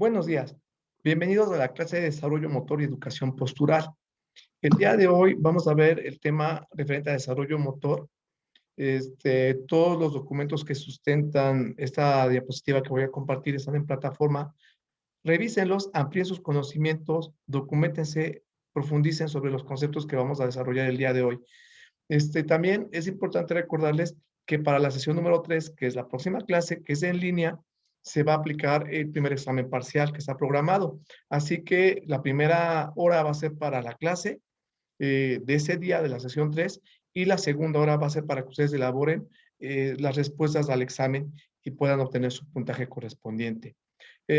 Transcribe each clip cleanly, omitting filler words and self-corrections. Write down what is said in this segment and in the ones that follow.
Buenos días. Bienvenidos a la clase de desarrollo motor y educación postural. El día de hoy vamos a ver el tema referente a desarrollo motor. Todos los documentos que sustentan esta diapositiva que voy a compartir están en plataforma. Revísenlos, amplíen sus conocimientos, documentense, profundicen sobre los conceptos que vamos a desarrollar el día de hoy. También es importante recordarles que para la sesión número 3, que es la próxima clase, que es en línea, se va a aplicar el primer examen parcial que está programado. Así que la primera hora va a ser para la clase de ese día de la sesión 3 y la segunda hora va a ser para que ustedes elaboren las respuestas al examen y puedan obtener su puntaje correspondiente.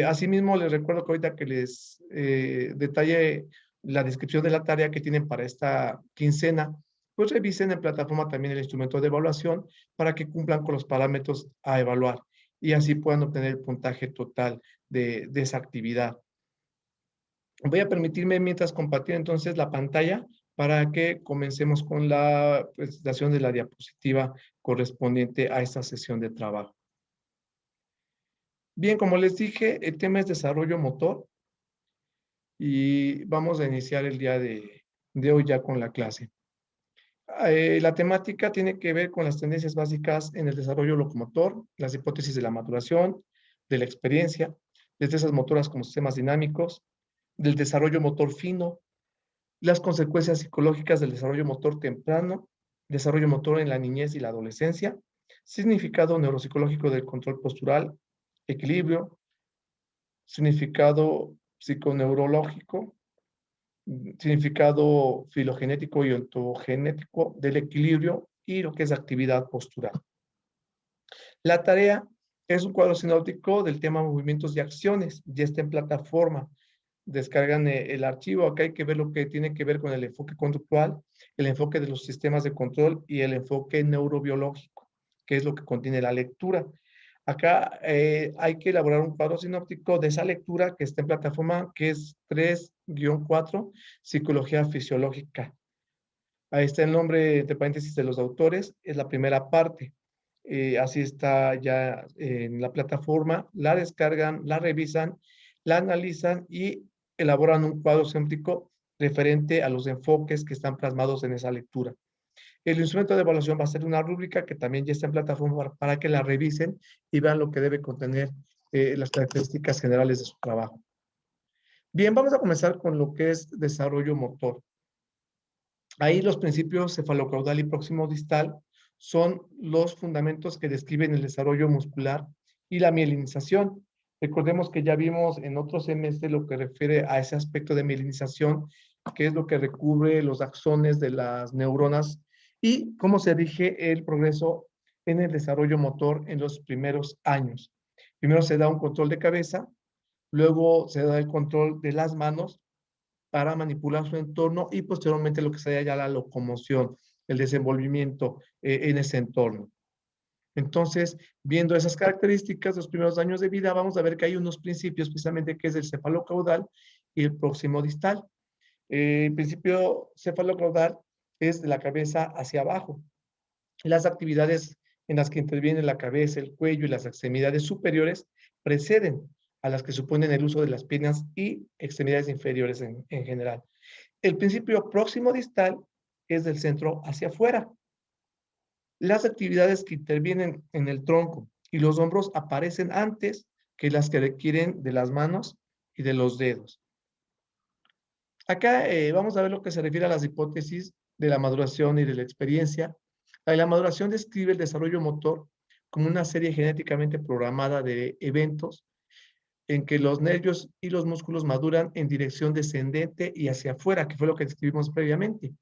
Asimismo, les recuerdo que ahorita que les detalle la descripción de la tarea que tienen para esta quincena, pues revisen en plataforma también el instrumento de evaluación para que cumplan con los parámetros a evaluar y así puedan obtener el puntaje total de esa actividad. Voy a permitirme mientras compartir entonces la pantalla para que comencemos con la presentación de la diapositiva correspondiente a esta sesión de trabajo. Bien, como les dije, el tema es desarrollo motor y vamos a iniciar el día de hoy ya con la clase. La temática tiene que ver con las tendencias básicas en el desarrollo locomotor, las hipótesis de la maduración, de la experiencia, destrezas motoras como sistemas dinámicos, del desarrollo motor fino, las consecuencias psicológicas del desarrollo motor temprano, desarrollo motor en la niñez y la adolescencia, significado neuropsicológico del control postural, equilibrio, significado psiconeurológico, significado filogenético y ontogenético del equilibrio y lo que es actividad postural. La tarea es un cuadro sinóptico del tema movimientos y acciones, ya está en plataforma. Descargan el archivo, acá hay que ver lo que tiene que ver con el enfoque conductual, el enfoque de los sistemas de control y el enfoque neurobiológico, que es lo que contiene la lectura. Acá hay que elaborar un cuadro sinóptico de esa lectura que está en plataforma, que es 3-4, Psicología Fisiológica. Ahí está el nombre, entre paréntesis, de los autores, es la primera parte. Así está ya en la plataforma, la descargan, la revisan, la analizan y elaboran un cuadro sinóptico referente a los enfoques que están plasmados en esa lectura. El instrumento de evaluación va a ser una rúbrica que también ya está en plataforma para que la revisen y vean lo que debe contener las características generales de su trabajo. Bien, vamos a comenzar con lo que es desarrollo motor. Ahí los principios cefalocaudal y próximo distal son los fundamentos que describen el desarrollo muscular y la mielinización. Recordemos que ya vimos en otro semestre lo que refiere a ese aspecto de mielinización, que es lo que recubre los axones de las neuronas y cómo se rige el progreso en el desarrollo motor en los primeros años. Primero se da un control de cabeza, luego se da el control de las manos para manipular su entorno y posteriormente lo que sería ya la locomoción, el desenvolvimiento en ese entorno. Entonces, viendo esas características de los primeros años de vida, vamos a ver que hay unos principios precisamente que es el cefalocaudal y el próximo distal. El principio cefalocaudal es de la cabeza hacia abajo. Las actividades en las que interviene la cabeza, el cuello y las extremidades superiores preceden a las que suponen el uso de las piernas y extremidades inferiores en general. El principio próximo distal es del centro hacia afuera. Las actividades que intervienen en el tronco y los hombros aparecen antes que las que requieren de las manos y de los dedos. Acá vamos a ver lo que se refiere a las hipótesis de la maduración y de la experiencia. La maduración describe el desarrollo motor como una serie genéticamente programada de eventos en que los nervios y los músculos maduran en dirección descendente y hacia afuera, que fue lo que describimos previamente.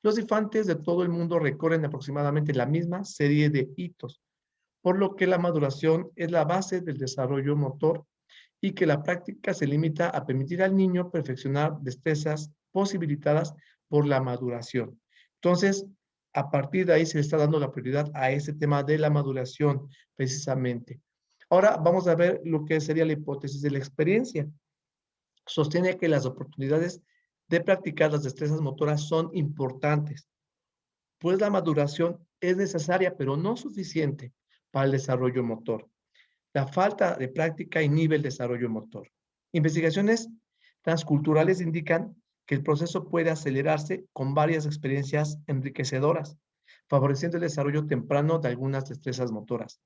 Los infantes de todo el mundo recorren aproximadamente la misma serie de hitos, por lo que la maduración es la base del desarrollo motor y que la práctica se limita a permitir al niño perfeccionar destrezas posibilitadas por la maduración. Entonces, a partir de ahí se le está dando la prioridad a ese tema de la maduración, precisamente. Ahora vamos a ver lo que sería la hipótesis de la experiencia. Sostiene que las oportunidades de practicar las destrezas motoras son importantes, pues la maduración es necesaria, pero no suficiente para el desarrollo motor. La falta de práctica inhibe el desarrollo motor. Investigaciones transculturales indican que el proceso puede acelerarse con varias experiencias enriquecedoras, favoreciendo el desarrollo temprano de algunas destrezas motoras.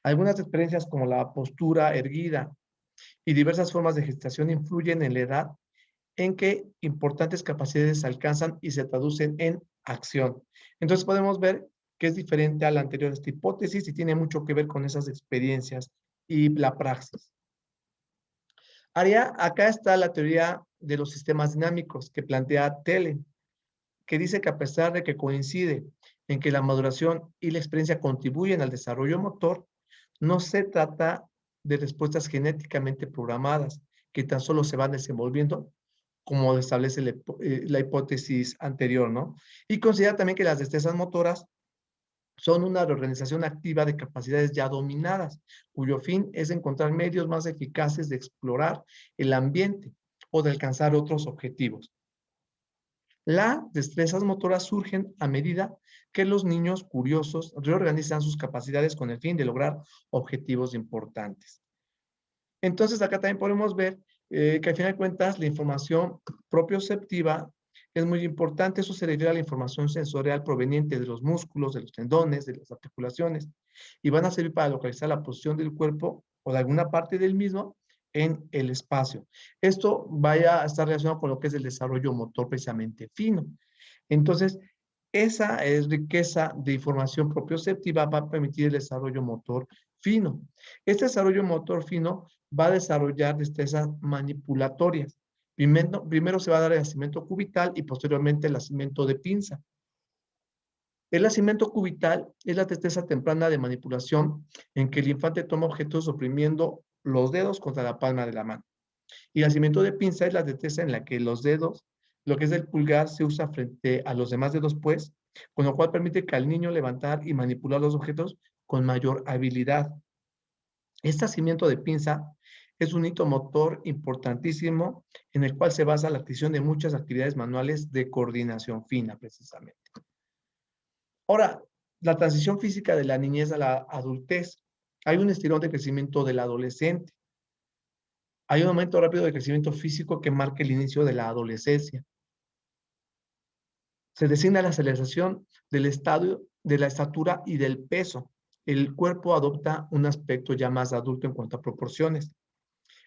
Algunas experiencias como la postura erguida y diversas formas de gestación influyen en la edad en que importantes capacidades se alcanzan y se traducen en acción. Entonces podemos ver que es diferente a la anterior esta hipótesis y tiene mucho que ver con esas experiencias y la praxis. Acá está la teoría de los sistemas dinámicos que plantea Thelen, que dice que a pesar de que coincide en que la maduración y la experiencia contribuyen al desarrollo motor, no se trata de respuestas genéticamente programadas que tan solo se van desenvolviendo, como establece la hipótesis anterior, ¿no? Y considera también que las destrezas motoras son una reorganización activa de capacidades ya dominadas, cuyo fin es encontrar medios más eficaces de explorar el ambiente o de alcanzar otros objetivos. Las destrezas motoras surgen a medida que los niños curiosos reorganizan sus capacidades con el fin de lograr objetivos importantes. Entonces, acá también podemos ver que al final de cuentas la información propioceptiva es muy importante. Eso se refiere a la información sensorial proveniente de los músculos, de los tendones, de las articulaciones, y van a servir para localizar la posición del cuerpo o de alguna parte del mismo en el espacio. Esto vaya a estar relacionado con lo que es el desarrollo motor precisamente fino. Entonces, esa es riqueza de información propioceptiva va a permitir el desarrollo motor fino. Este desarrollo motor fino va a desarrollar destrezas manipulatorias. Primero se va a dar el nacimiento cubital y posteriormente el nacimiento de pinza. El nacimiento cubital es la destreza temprana de manipulación en que el infante toma objetos oprimiendo los dedos contra la palma de la mano. Y el nacimiento de pinza es la destreza en la que los dedos, lo que es el pulgar, se usa frente a los demás dedos, pues, con lo cual permite que al niño levantar y manipular los objetos con mayor habilidad. Este nacimiento de pinza es un hito motor importantísimo en el cual se basa la adquisición de muchas actividades manuales de coordinación fina, precisamente. Ahora, la transición física de la niñez a la adultez. Hay un estirón de crecimiento del adolescente. Hay un aumento rápido de crecimiento físico que marca el inicio de la adolescencia. Se designa la aceleración del estadio de la estatura y del peso. El cuerpo adopta un aspecto ya más adulto en cuanto a proporciones.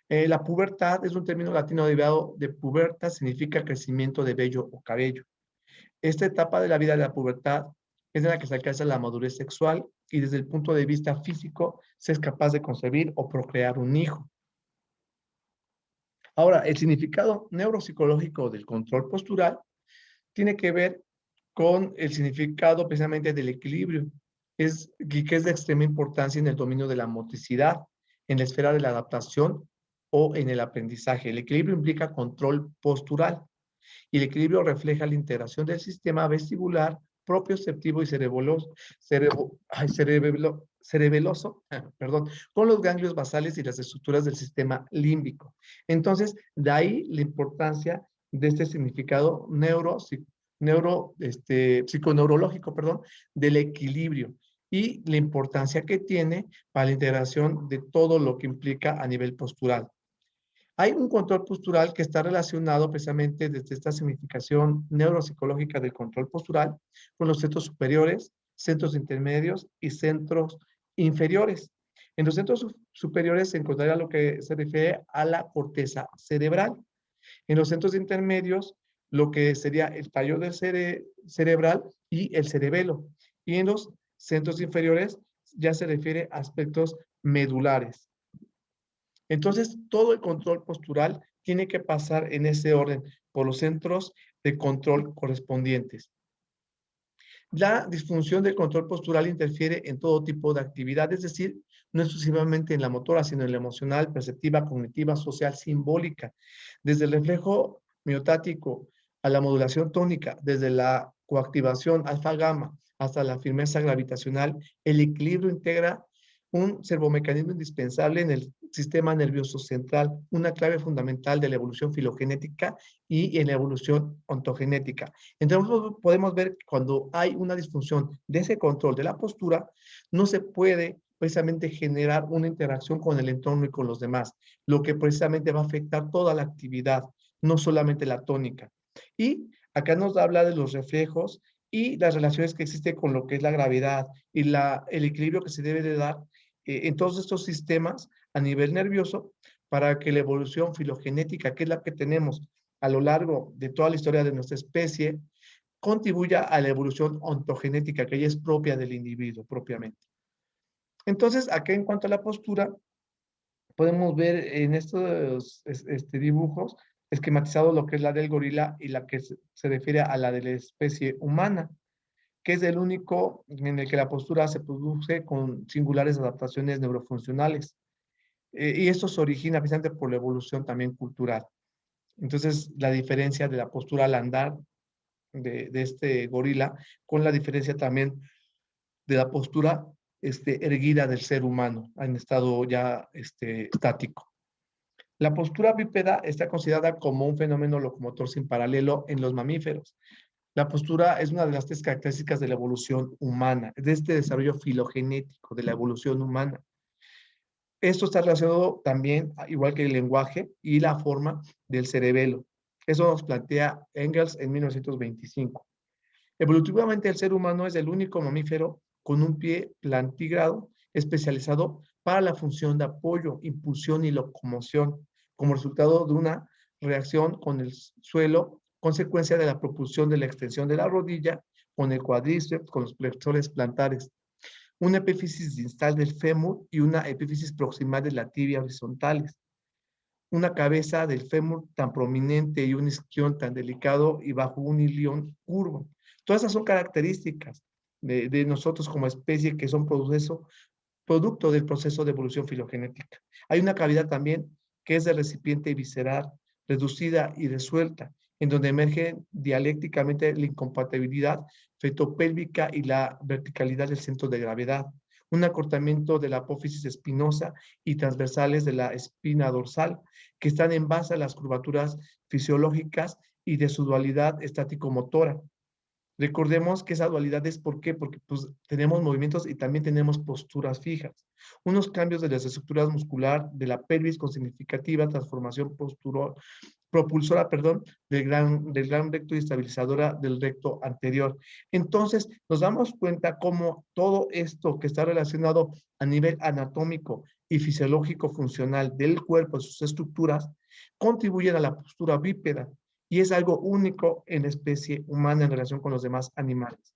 La pubertad es un término latino derivado de puberta, significa crecimiento de vello o cabello. Esta etapa de la vida de la pubertad es en la que se alcanza la madurez sexual y desde el punto de vista físico se es capaz de concebir o procrear un hijo. Ahora, el significado neuropsicológico del control postural tiene que ver con el significado precisamente del equilibrio, que es de extrema importancia en el dominio de la motricidad, en la esfera de la adaptación o en el aprendizaje. El equilibrio implica control postural y el equilibrio refleja la integración del sistema vestibular, propioceptivo y cerebeloso, perdón, con los ganglios basales y las estructuras del sistema límbico. Entonces, de ahí la importancia de este significado psiconeurológico, perdón, del equilibrio y la importancia que tiene para la integración de todo lo que implica a nivel postural. Hay un control postural que está relacionado precisamente desde esta significación neuropsicológica del control postural con los centros superiores, centros intermedios y centros inferiores. En los centros superiores se encontraría lo que se refiere a la corteza cerebral. En los centros intermedios, lo que sería el tallo del cerebral y el cerebelo. Y en los centros inferiores ya se refiere a aspectos medulares. Entonces, todo el control postural tiene que pasar en ese orden por los centros de control correspondientes. La disfunción del control postural interfiere en todo tipo de actividad, es decir, no exclusivamente en la motora, sino en la emocional, perceptiva, cognitiva, social, simbólica. Desde el reflejo miotático a la modulación tónica, desde la coactivación alfa-gamma hasta la firmeza gravitacional, el equilibrio integra un servomecanismo indispensable en el sistema nervioso central, una clave fundamental de la evolución filogenética y en la evolución ontogenética. Entonces podemos ver que cuando hay una disfunción de ese control de la postura, no se puede precisamente generar una interacción con el entorno y con los demás, lo que precisamente va a afectar toda la actividad, no solamente la tónica. Y acá nos habla de los reflejos y las relaciones que existen con lo que es la gravedad y el equilibrio que se debe de dar en todos estos sistemas a nivel nervioso para que la evolución filogenética, que es la que tenemos a lo largo de toda la historia de nuestra especie, contribuya a la evolución ontogenética, que ya es propia del individuo propiamente. Entonces, acá en cuanto a la postura, podemos ver en estos dibujos esquematizado lo que es la del gorila y la que se refiere a la de la especie humana, que es el único en el que la postura se produce con singulares adaptaciones neurofuncionales. Y esto se origina precisamente por la evolución también cultural. Entonces, la diferencia de la postura al andar de este gorila con la diferencia también de la postura erguida del ser humano en estado ya estático. La postura bípeda está considerada como un fenómeno locomotor sin paralelo en los mamíferos. La postura es una de las tres características de la evolución humana, de este desarrollo filogenético de la evolución humana. Esto está relacionado también, igual que el lenguaje y la forma del cerebelo. Eso nos plantea Engels en 1925. Evolutivamente, el ser humano es el único mamífero con un pie plantígrado especializado para la función de apoyo, impulsión y locomoción, como resultado de una reacción con el suelo, consecuencia de la propulsión de la extensión de la rodilla con el cuádriceps, con los flexores plantares, una epífisis distal del fémur y una epífisis proximal de la tibia horizontales, una cabeza del fémur tan prominente y un isquion tan delicado y bajo un ilion curvo. Todas esas son características de nosotros como especie que son producto del proceso de evolución filogenética. Hay una cavidad también que es de recipiente visceral, reducida y resuelta, en donde emerge dialécticamente la incompatibilidad fetopélvica y la verticalidad del centro de gravedad, un acortamiento de la apófisis espinosa y transversales de la espina dorsal, que están en base a las curvaturas fisiológicas y de su dualidad estático-motora. Recordemos que esa dualidad es ¿por qué? Porque pues, tenemos movimientos y también tenemos posturas fijas. Unos cambios de las estructuras muscular de la pelvis con significativa transformación propulsora, perdón, del gran recto y estabilizadora del recto anterior. Entonces, nos damos cuenta cómo todo esto que está relacionado a nivel anatómico y fisiológico funcional del cuerpo, sus estructuras, contribuyen a la postura bípeda y es algo único en la especie humana en relación con los demás animales.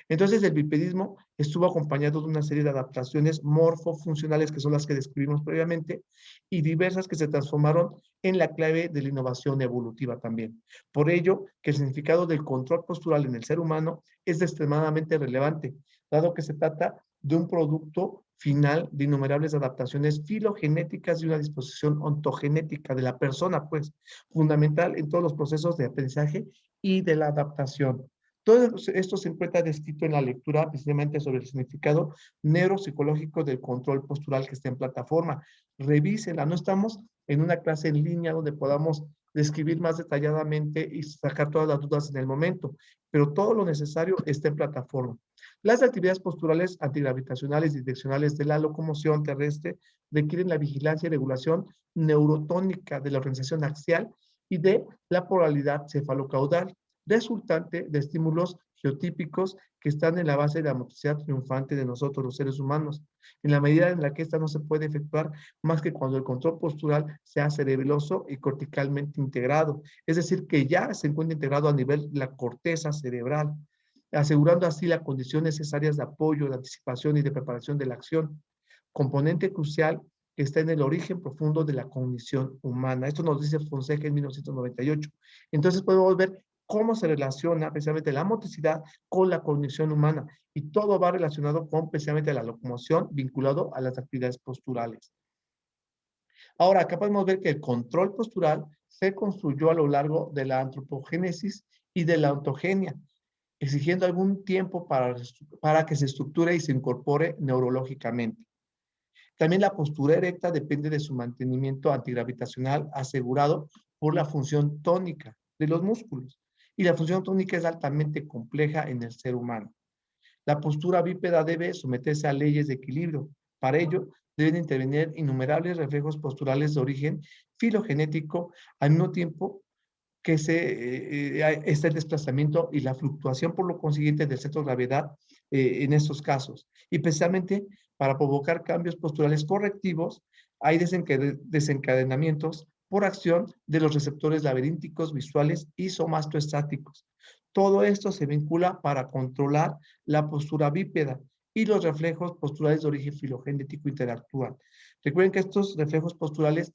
Entonces, el bipedismo estuvo acompañado de una serie de adaptaciones morfofuncionales, que son las que describimos previamente, y diversas que se transformaron en la clave de la innovación evolutiva también. Por ello, que el significado del control postural en el ser humano es extremadamente relevante, dado que se trata de un producto final de innumerables adaptaciones filogenéticas y una disposición ontogenética de la persona, pues, fundamental en todos los procesos de aprendizaje y de la adaptación. Todo esto se encuentra descrito en la lectura precisamente sobre el significado neuropsicológico del control postural que está en plataforma. Revísela, no estamos en una clase en línea donde podamos describir más detalladamente y sacar todas las dudas en el momento, pero todo lo necesario está en plataforma. Las actividades posturales antigravitacionales y direccionales de la locomoción terrestre requieren la vigilancia y regulación neurotónica de la organización axial y de la polaridad cefalocaudal, resultante de estímulos geotípicos que están en la base de la motricidad triunfante de nosotros los seres humanos, en la medida en la que esta no se puede efectuar más que cuando el control postural sea cerebeloso y corticalmente integrado, es decir, que ya se encuentra integrado a nivel de la corteza cerebral, asegurando así las condiciones necesarias de apoyo, de anticipación y de preparación de la acción, componente crucial que está en el origen profundo de la cognición humana. Esto nos dice Fonseca en 1998. Entonces podemos ver cómo se relaciona precisamente la motricidad con la cognición humana y todo va relacionado con precisamente la locomoción vinculado a las actividades posturales. Ahora, acá podemos ver que el control postural se construyó a lo largo de la antropogénesis y de la ontogenia, exigiendo algún tiempo para que se estructure y se incorpore neurológicamente. También la postura erecta depende de su mantenimiento antigravitacional asegurado por la función tónica de los músculos. Y la función tónica es altamente compleja en el ser humano. La postura bípeda debe someterse a leyes de equilibrio Para ello, deben intervenir innumerables reflejos posturales de origen filogenético al mismo tiempo que está el desplazamiento y la fluctuación por lo consiguiente del centro de gravedad en estos casos. Y precisamente para provocar cambios posturales correctivos, hay desencadenamientos por acción de los receptores laberínticos, visuales y somastoestáticos. Todo esto se vincula para controlar la postura bípeda y los reflejos posturales de origen filogenético interactúan. Recuerden que estos reflejos posturales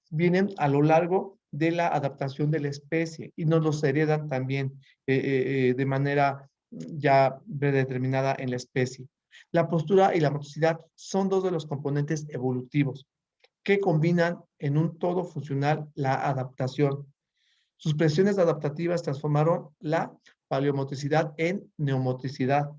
vienen a lo largo de la adaptación de la especie y nos los heredan también de manera ya predeterminada en la especie. La postura y la motricidad son dos de los componentes evolutivos que combinan en un todo funcional la adaptación. Sus presiones adaptativas transformaron la paleomotricidad en neomotricidad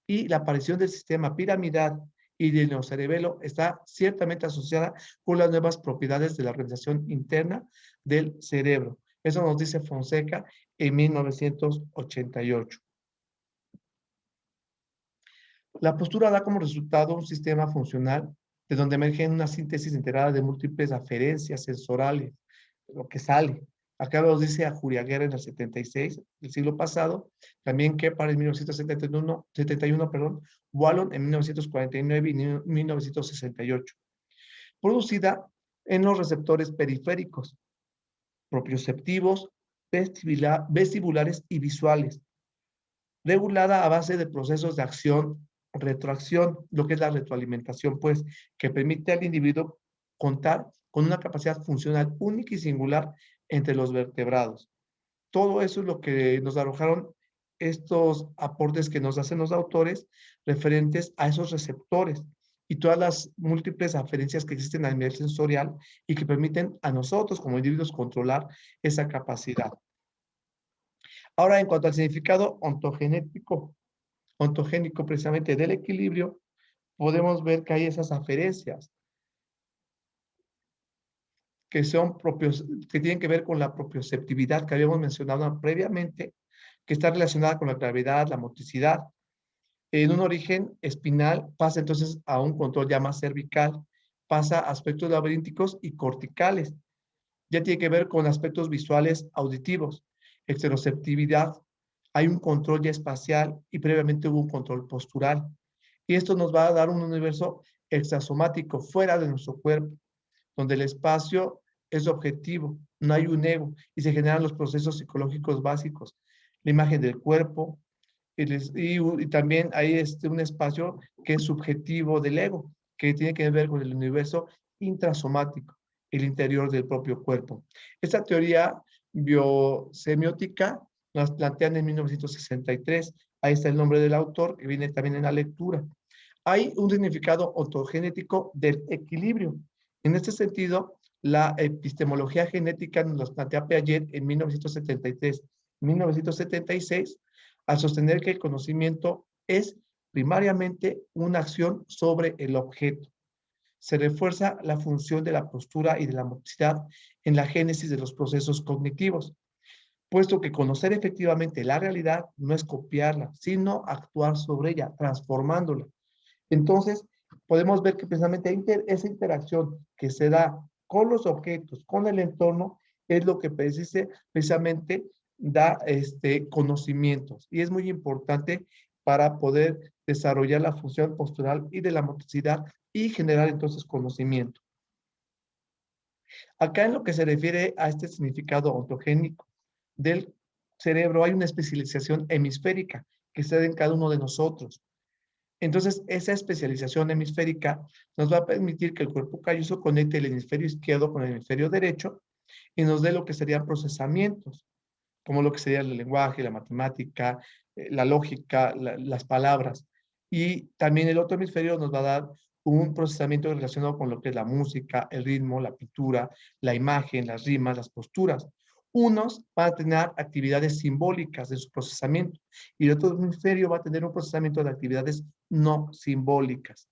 y la aparición del sistema piramidal y del neocerebelo está ciertamente asociada con las nuevas propiedades de la organización interna del cerebro. Eso nos dice Fonseca en 1988. La postura da como resultado un sistema funcional de donde emergen una síntesis integrada de múltiples aferencias sensoriales, lo que sale. Acá nos dice a Juriaguerra en el 76, del siglo pasado, también Keppard en 1971, perdón, Wallon en 1949 y 1968. Producida en los receptores periféricos, propioceptivos, vestibulares y visuales, regulada a base de procesos de acción, retroacción, lo que es la retroalimentación, pues, que permite al individuo contar con una capacidad funcional única y singular entre los vertebrados. Todo eso es lo que nos arrojaron estos aportes que nos hacen los autores referentes a esos receptores y todas las múltiples aferencias que existen a nivel sensorial y que permiten a nosotros como individuos controlar esa capacidad. Ahora, en cuanto al significado ontogénico precisamente del equilibrio, podemos ver que hay esas aferencias que son propios, que tienen que ver con la propioceptividad que habíamos mencionado previamente, que está relacionada con la gravedad, la motricidad. En un origen espinal pasa entonces a un control ya más cervical, pasa a aspectos laberínticos y corticales. Ya tiene que ver con aspectos visuales auditivos, exteroceptividad, hay un control ya espacial y previamente hubo un control postural. Y esto nos va a dar un universo extrasomático fuera de nuestro cuerpo, donde el espacio es objetivo, no hay un ego y se generan los procesos psicológicos básicos, la imagen del cuerpo y también hay un espacio que es subjetivo del ego, que tiene que ver con el universo intrasomático, el interior del propio cuerpo. Esta teoría biosemiótica nos plantean en 1963. Ahí está el nombre del autor, que viene también en la lectura. Hay un significado ontogenético del equilibrio. En este sentido, la epistemología genética nos plantea Piaget en 1973-1976, al sostener que el conocimiento es primariamente una acción sobre el objeto. Se refuerza la función de la postura y de la motricidad en la génesis de los procesos cognitivos, puesto que conocer efectivamente la realidad no es copiarla, sino actuar sobre ella, transformándola. Entonces, podemos ver que precisamente esa interacción que se da con los objetos, con el entorno, es lo que precisamente da conocimientos. Y es muy importante para poder desarrollar la función postural y de la motricidad y generar entonces conocimiento. Acá en lo que se refiere a este significado ontogénico del cerebro, hay una especialización hemisférica que se da en cada uno de nosotros. Entonces, esa especialización hemisférica nos va a permitir que el cuerpo calloso conecte el hemisferio izquierdo con el hemisferio derecho y nos dé lo que serían procesamientos, como lo que sería el lenguaje, la matemática, la lógica, las palabras. Y también el otro hemisferio nos va a dar un procesamiento relacionado con lo que es la música, el ritmo, la pintura, la imagen, las rimas, las posturas. Unos van a tener actividades simbólicas de su procesamiento y el otro hemisferio va a tener un procesamiento de actividades no simbólicas.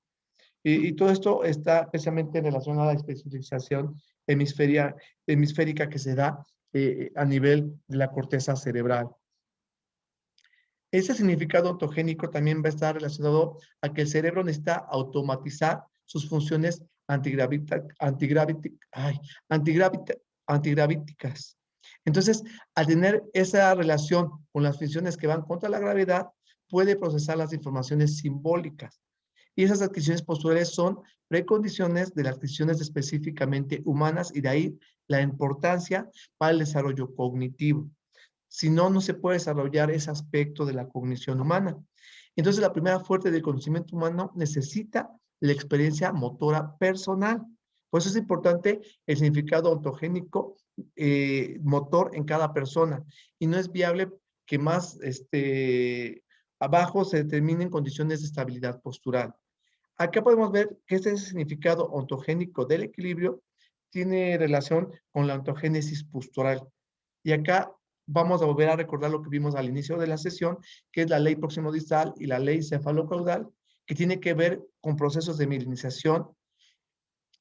Y todo esto está especialmente relacionado a la especialización hemisférica que se da a nivel de la corteza cerebral. Ese significado ontogénico también va a estar relacionado a que el cerebro necesita automatizar sus funciones antigravíticas. Entonces, al tener esa relación con las funciones que van contra la gravedad, puede procesar las informaciones simbólicas. Y esas adquisiciones posturales son precondiciones de las adquisiciones específicamente humanas y de ahí la importancia para el desarrollo cognitivo. Si no, no se puede desarrollar ese aspecto de la cognición humana. Entonces, la primera fuente del conocimiento humano necesita la experiencia motora personal. Por eso es importante el significado ontogénico motor en cada persona. Y no es viable que más abajo se determinen condiciones de estabilidad postural. Acá podemos ver que este significado ontogénico del equilibrio tiene relación con la ontogénesis postural. Y acá vamos a volver a recordar lo que vimos al inicio de la sesión, que es la ley proximodistal y la ley cefalocaudal, que tiene que ver con procesos de mielinización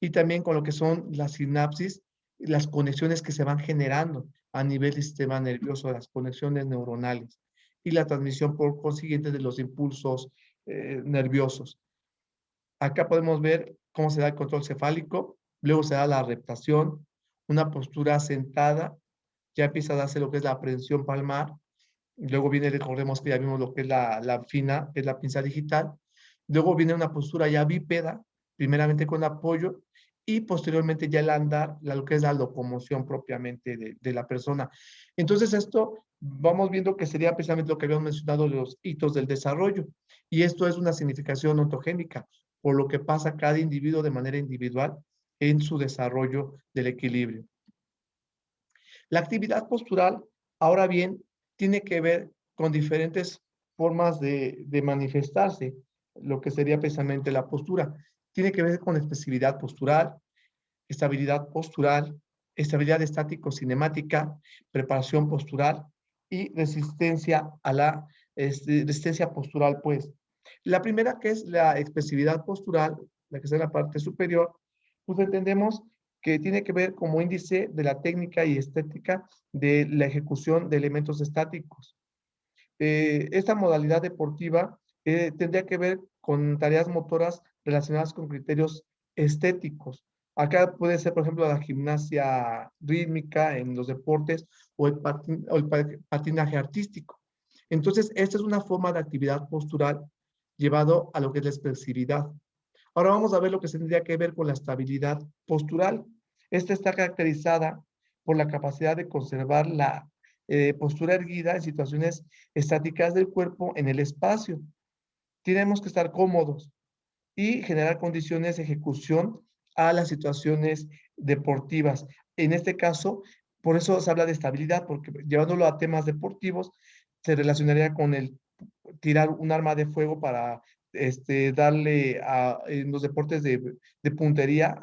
y también con lo que son las sinapsis, las conexiones que se van generando a nivel del sistema nervioso, las conexiones neuronales y la transmisión por consiguiente de los impulsos nerviosos. Acá podemos ver cómo se da el control cefálico, luego se da la reptación, una postura sentada, ya empieza a darse lo que es la aprehensión palmar, luego viene, recordemos que ya vimos lo que es la fina, que es la pinza digital, luego viene una postura ya bípeda, primeramente con apoyo, y posteriormente ya el andar, lo que es la locomoción propiamente de la persona. Entonces esto, vamos viendo que sería precisamente lo que habíamos mencionado, los hitos del desarrollo, y esto es una significación ontogénica, por lo que pasa cada individuo de manera individual en su desarrollo del equilibrio. La actividad postural, ahora bien, tiene que ver con diferentes formas de manifestarse, lo que sería precisamente la postura. Tiene que ver con expresividad postural, estabilidad estático-cinemática, preparación postural y resistencia a la resistencia postural, pues. La primera, que es la expresividad postural, la que está en la parte superior, pues entendemos que tiene que ver como índice de la técnica y estética de la ejecución de elementos estáticos. Esta modalidad deportiva tendría que ver con tareas motoras relacionadas con criterios estéticos. Acá puede ser, por ejemplo, la gimnasia rítmica en los deportes o el patinaje artístico. Entonces, esta es una forma de actividad postural llevado a lo que es la expresividad. Ahora vamos a ver lo que se tendría que ver con la estabilidad postural. Esta está caracterizada por la capacidad de conservar la postura erguida en situaciones estáticas del cuerpo en el espacio. Tenemos que estar cómodos y generar condiciones de ejecución a las situaciones deportivas. En este caso, por eso se habla de estabilidad, porque llevándolo a temas deportivos, se relacionaría con el tirar un arma de fuego para darle en los deportes de puntería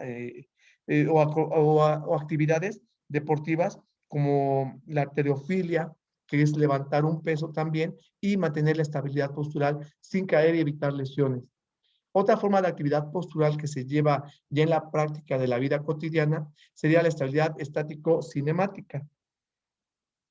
o actividades deportivas como la halterofilia, que es levantar un peso también y mantener la estabilidad postural sin caer y evitar lesiones. Otra forma de actividad postural que se lleva ya en la práctica de la vida cotidiana sería la estabilidad estático-cinemática.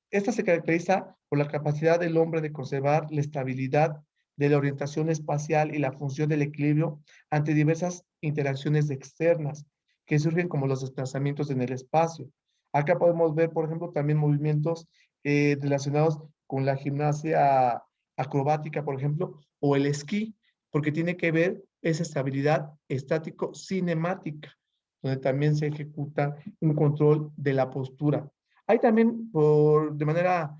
Esta se caracteriza por la capacidad del hombre de conservar la estabilidad de la orientación espacial y la función del equilibrio ante diversas interacciones externas que surgen como los desplazamientos en el espacio. Acá podemos ver, por ejemplo, también movimientos relacionados con la gimnasia acrobática, por ejemplo, o el esquí, porque tiene que ver esa estabilidad estático-cinemática, donde también se ejecuta un control de la postura. Hay también, de manera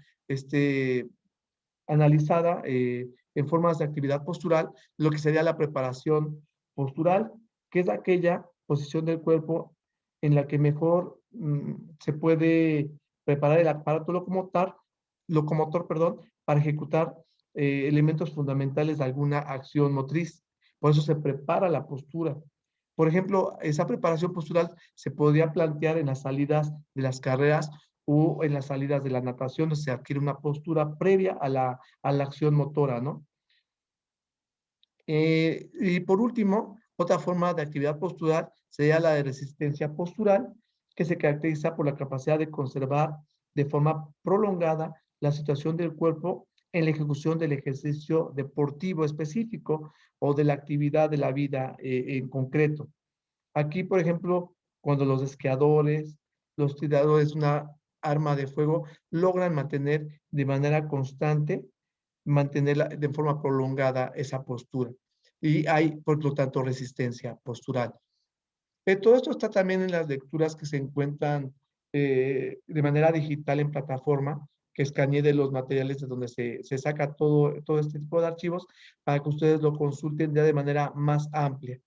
analizada en formas de actividad postural, lo que sería la preparación postural, que es aquella posición del cuerpo en la que mejor se puede preparar el aparato locomotor, perdón, para ejecutar elementos fundamentales de alguna acción motriz. Por eso se prepara la postura. Por ejemplo, esa preparación postural se podría plantear en las salidas de las carreras o en las salidas de la natación, donde se adquiere una postura previa a la acción motora, ¿no? Y por último, otra forma de actividad postural sería la de resistencia postural, que se caracteriza por la capacidad de conservar de forma prolongada la situación del cuerpo en la ejecución del ejercicio deportivo específico o de la actividad de la vida en concreto. Aquí, por ejemplo, cuando los esquiadores, los tiradores de una arma de fuego logran mantener de manera constante, mantenerla de forma prolongada esa postura. Y hay, por lo tanto, resistencia postural. Todo esto está también en las lecturas que se encuentran de manera digital en plataforma, que escaneé de los materiales de donde se saca todo este tipo de archivos para que ustedes lo consulten ya de manera más amplia.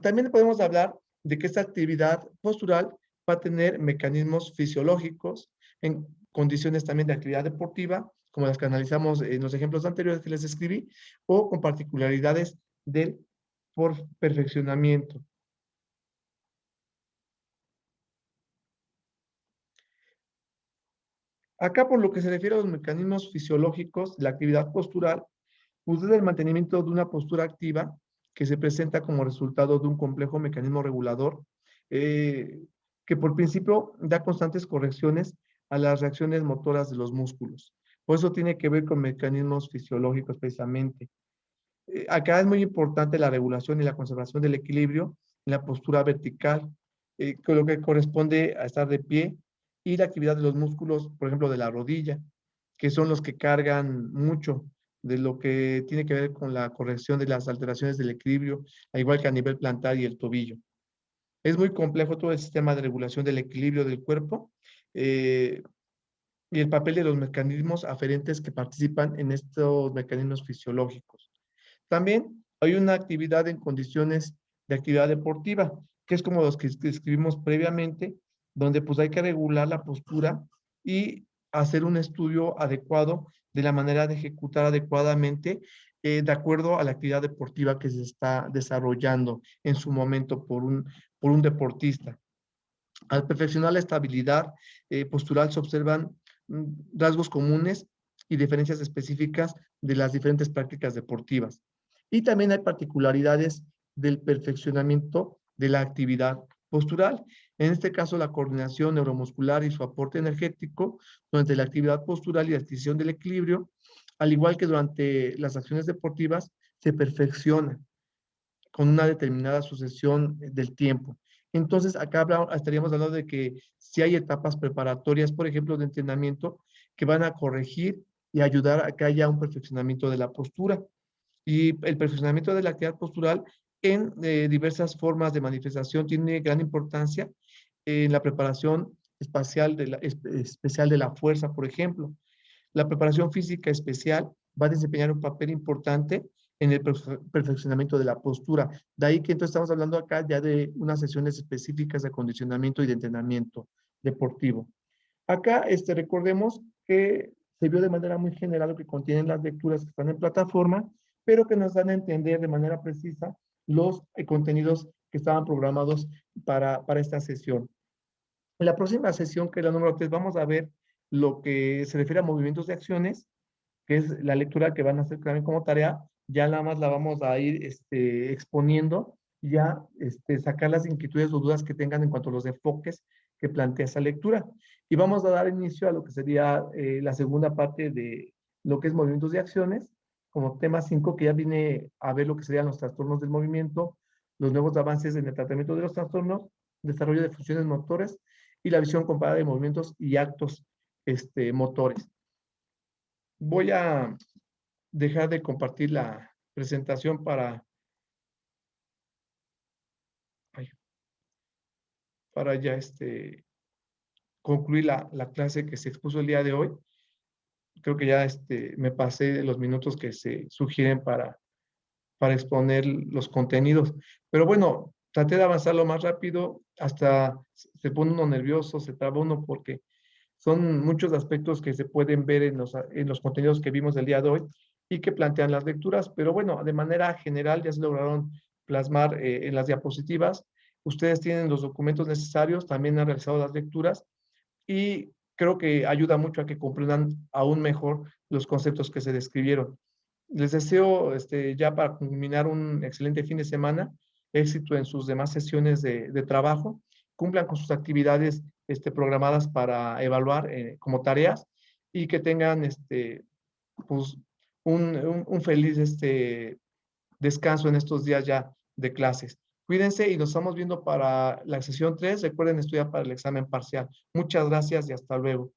También podemos hablar de que esta actividad postural va a tener mecanismos fisiológicos en condiciones también de actividad deportiva, como las que analizamos en los ejemplos anteriores que les escribí, o con particularidades del perfeccionamiento. Acá, por lo que se refiere a los mecanismos fisiológicos, la actividad postural, pues es el mantenimiento de una postura activa que se presenta como resultado de un complejo mecanismo regulador eh, que por principio da constantes correcciones a las reacciones motoras de los músculos. Por eso tiene que ver con mecanismos fisiológicos precisamente. Acá es muy importante la regulación y la conservación del equilibrio en la postura vertical, con lo que corresponde a estar de pie y la actividad de los músculos, por ejemplo, de la rodilla, que son los que cargan mucho de lo que tiene que ver con la corrección de las alteraciones del equilibrio, al igual que a nivel plantar y el tobillo. Es muy complejo todo el sistema de regulación del equilibrio del cuerpo eh, y el papel de los mecanismos aferentes que participan en estos mecanismos fisiológicos. También hay una actividad en condiciones de actividad deportiva, que es como los que escribimos previamente, donde pues hay que regular la postura y hacer un estudio adecuado de la manera de ejecutar adecuadamente de acuerdo a la actividad deportiva que se está desarrollando en su momento por un deportista. Al perfeccionar la estabilidad postural se observan rasgos comunes y diferencias específicas de las diferentes prácticas deportivas. Y también hay particularidades del perfeccionamiento de la actividad postural. En este caso, la coordinación neuromuscular y su aporte energético durante la actividad postural y la adquisición del equilibrio, al igual que durante las acciones deportivas, se perfecciona con una determinada sucesión del tiempo. Entonces, acá estaríamos hablando de que si hay etapas preparatorias, por ejemplo, de entrenamiento, que van a corregir y ayudar a que haya un perfeccionamiento de la postura. Y el perfeccionamiento de la actividad postural en diversas formas de manifestación tiene gran importancia en la preparación especial de la fuerza, por ejemplo. La preparación física especial va a desempeñar un papel importante en el perfeccionamiento de la postura. De ahí que entonces estamos hablando acá ya de unas sesiones específicas de acondicionamiento y de entrenamiento deportivo. Acá recordemos que se vio de manera muy general lo que contienen las lecturas que están en plataforma, pero que nos dan a entender de manera precisa los contenidos que estaban programados para esta sesión. En la próxima sesión, que es la número 3, vamos a ver lo que se refiere a movimientos de acciones, que es la lectura que van a hacer también como tarea. Ya nada más la vamos a ir exponiendo, ya sacar las inquietudes o dudas que tengan en cuanto a los enfoques que plantea esa lectura. Y vamos a dar inicio a lo que sería la segunda parte de lo que es movimientos de acciones, como tema 5, que ya viene a ver lo que serían los trastornos del movimiento, los nuevos avances en el tratamiento de los trastornos, desarrollo de funciones motores y la visión comparada de movimientos y actos motores. Voy a dejar de compartir la presentación para ya concluir la clase que se expuso el día de hoy. Creo que ya me pasé los minutos que se sugieren para exponer los contenidos. Pero bueno, traté de avanzar lo más rápido, hasta se pone uno nervioso, se traba uno porque son muchos aspectos que se pueden ver en los contenidos que vimos el día de hoy y que plantean las lecturas, pero bueno, de manera general ya se lograron plasmar en las diapositivas. Ustedes tienen los documentos necesarios, también han realizado las lecturas y creo que ayuda mucho a que comprendan aún mejor los conceptos que se describieron. Les deseo ya para culminar un excelente fin de semana, éxito en sus demás sesiones de trabajo, cumplan con sus actividades programadas para evaluar como tareas y que tengan pues, un feliz descanso en estos días ya de clases. Cuídense y nos estamos viendo para la sesión 3. Recuerden estudiar para el examen parcial. Muchas gracias y hasta luego.